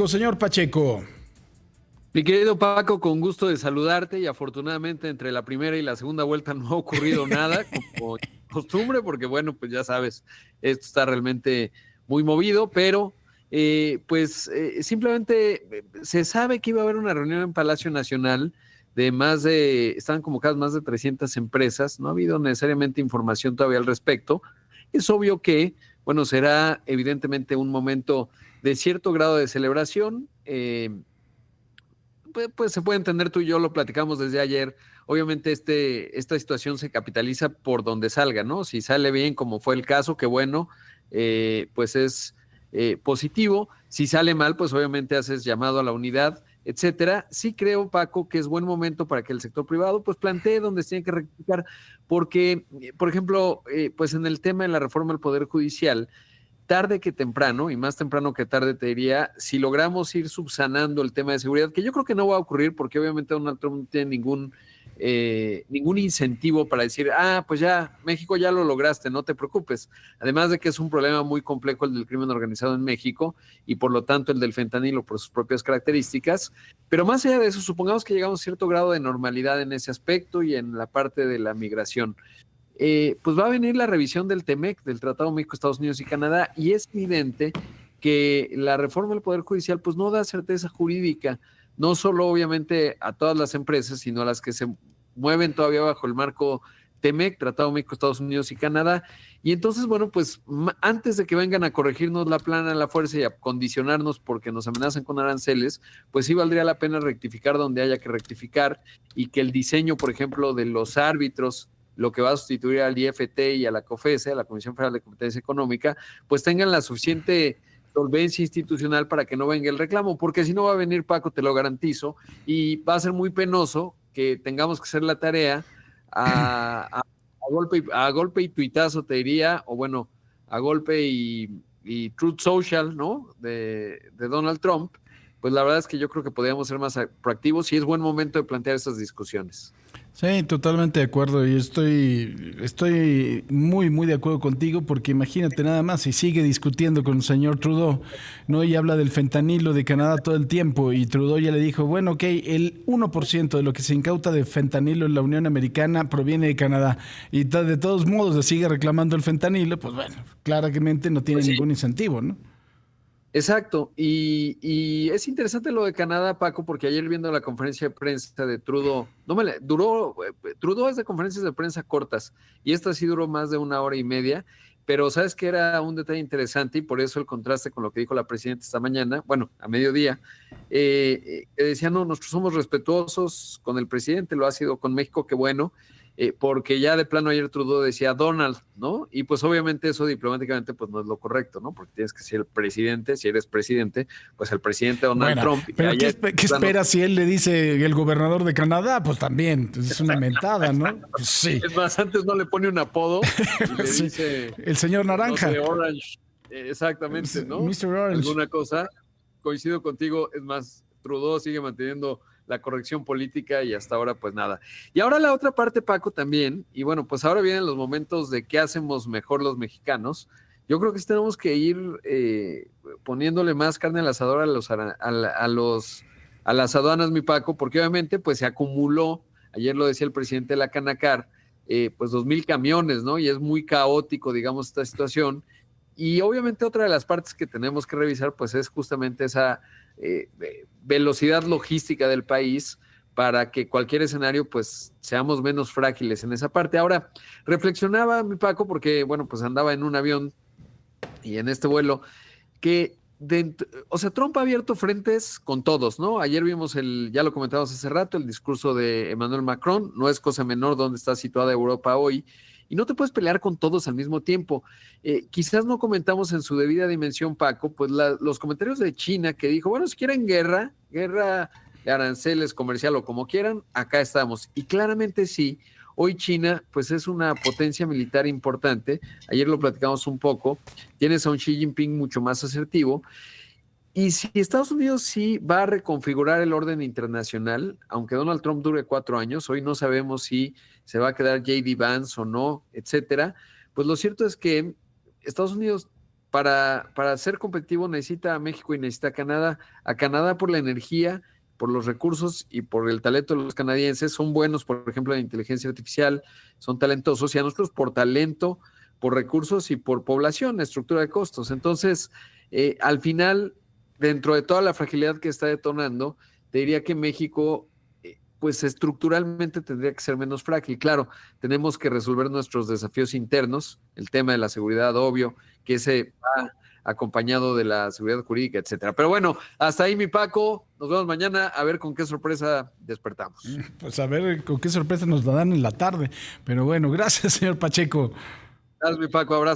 Señor Pacheco. Mi querido Paco, con gusto de saludarte y afortunadamente entre la primera y la segunda vuelta no ha ocurrido nada, como costumbre, porque bueno, pues ya sabes, esto está realmente muy movido, pero simplemente se sabe que iba a haber una reunión en Palacio Nacional estaban convocadas más de 300 empresas, no ha habido necesariamente información todavía al respecto. Es obvio que, bueno, será evidentemente un momento de cierto grado de celebración. Pues se puede entender, tú y yo lo platicamos desde ayer. Obviamente esta situación se capitaliza por donde salga, ¿no? Si sale bien, como fue el caso, que bueno, pues es positivo. Si sale mal, pues obviamente haces llamado a la unidad, etcétera. Sí creo, Paco, que es buen momento para que el sector privado pues plantee donde se tiene que rectificar, porque, por ejemplo, pues en el tema de la reforma del Poder Judicial, tarde que temprano, y más temprano que tarde te diría, si logramos ir subsanando el tema de seguridad, que yo creo que no va a ocurrir porque obviamente Donald Trump no tiene ningún incentivo para decir, pues ya, México ya lo lograste, no te preocupes. Además de que es un problema muy complejo el del crimen organizado en México y por lo tanto el del fentanilo por sus propias características. Pero más allá de eso, supongamos que llegamos a cierto grado de normalidad en ese aspecto y en la parte de la migración. Pues va a venir la revisión del TEMEC, del Tratado México, Estados Unidos y Canadá, y es evidente que la reforma del Poder Judicial pues no da certeza jurídica, no solo obviamente a todas las empresas, sino a las que se mueven todavía bajo el marco TEMEC, Tratado México, Estados Unidos y Canadá. Y entonces, bueno, pues antes de que vengan a corregirnos la plana a la fuerza y a condicionarnos porque nos amenazan con aranceles, pues sí valdría la pena rectificar donde haya que rectificar y que el diseño, por ejemplo, de los árbitros, lo que va a sustituir al IFT y a la COFESE, a la Comisión Federal de Competencia Económica, pues tengan la suficiente solvencia institucional para que no venga el reclamo, porque si no va a venir, Paco, te lo garantizo, y va a ser muy penoso que tengamos que hacer la tarea a golpe y tuitazo, te diría, o bueno, a golpe y Truth Social, ¿no? De Donald Trump. Pues la verdad es que yo creo que podríamos ser más proactivos y es buen momento de plantear esas discusiones. Sí, totalmente de acuerdo. Y estoy muy, muy de acuerdo contigo porque imagínate nada más, si sigue discutiendo con el señor Trudeau, ¿no? Y habla del fentanilo de Canadá todo el tiempo y Trudeau ya le dijo, bueno, ok, el 1% de lo que se incauta de fentanilo en la Unión Americana proviene de Canadá y de todos modos le sigue reclamando el fentanilo, pues bueno, claramente no tiene Pues sí. ningún incentivo, ¿no? Exacto, y es interesante lo de Canadá, Paco, porque ayer viendo la conferencia de prensa de Trudeau, Trudeau es de conferencias de prensa cortas, y esta sí duró más de 1 hora y media, pero sabes que era un detalle interesante, y por eso el contraste con lo que dijo la presidenta esta mañana, bueno, a mediodía, decía, no, nosotros somos respetuosos con el presidente, lo ha sido con México, qué bueno, porque ya de plano ayer Trudeau decía Donald, ¿no? Y pues obviamente eso diplomáticamente pues no es lo correcto, ¿no? Porque tienes que ser el presidente, si eres presidente, pues el presidente Donald Bueno, Trump. pero Ayer, ¿qué espera si él le dice el gobernador de Canadá? Pues también, pues es una mentada, ¿no? Pues sí. es más, antes no le pone un apodo y le Sí. dice, El señor no Naranja. sé, Orange, exactamente, ¿no? Mr. Orange. Alguna cosa. Coincido contigo, es más, Trudeau sigue manteniendo la corrección política y hasta ahora pues nada. Y ahora la otra parte, Paco, también, y bueno, pues ahora vienen los momentos de qué hacemos mejor los mexicanos. Yo creo que sí tenemos que ir poniéndole más carne al asador a las aduanas, mi Paco, porque obviamente pues se acumuló, ayer lo decía el presidente de la Canacar, pues 2,000 camiones, ¿no? Y es muy caótico, digamos, esta situación. Y obviamente otra de las partes que tenemos que revisar pues es justamente esa velocidad logística del país para que cualquier escenario pues seamos menos frágiles en esa parte. Ahora, reflexionaba mi Paco porque bueno pues andaba en un avión y en este vuelo que o sea, Trump ha abierto frentes con todos, ¿no? Ayer vimos ya lo comentamos hace rato, el discurso de Emmanuel Macron, no es cosa menor dónde está situada Europa hoy, y no te puedes pelear con todos al mismo tiempo. Quizás no comentamos en su debida dimensión, Paco, pues los comentarios de China que dijo, bueno, si quieren guerra de aranceles, comercial o como quieran, acá estamos. Y claramente sí, hoy China pues es una potencia militar importante, ayer lo platicamos un poco, tienes a un Xi Jinping mucho más asertivo, y si Estados Unidos sí va a reconfigurar el orden internacional, aunque Donald Trump dure 4 años, hoy no sabemos si se va a quedar J.D. Vance o no, etcétera, pues lo cierto es que Estados Unidos para ser competitivo necesita a México y necesita a Canadá por la energía, por los recursos y por el talento de los canadienses. Son buenos, por ejemplo, en inteligencia artificial, son talentosos, y a nosotros por talento, por recursos y por población, estructura de costos. Entonces, al final, dentro de toda la fragilidad que está detonando, te diría que México, pues estructuralmente tendría que ser menos frágil. Claro, tenemos que resolver nuestros desafíos internos, el tema de la seguridad, obvio, que ese va acompañado de la seguridad jurídica, etcétera. Pero bueno, hasta ahí, mi Paco. Nos vemos mañana a ver con qué sorpresa despertamos. Pues a ver con qué sorpresa nos la dan en la tarde. Pero bueno, gracias, señor Pacheco. Gracias, mi Paco. Abrazo.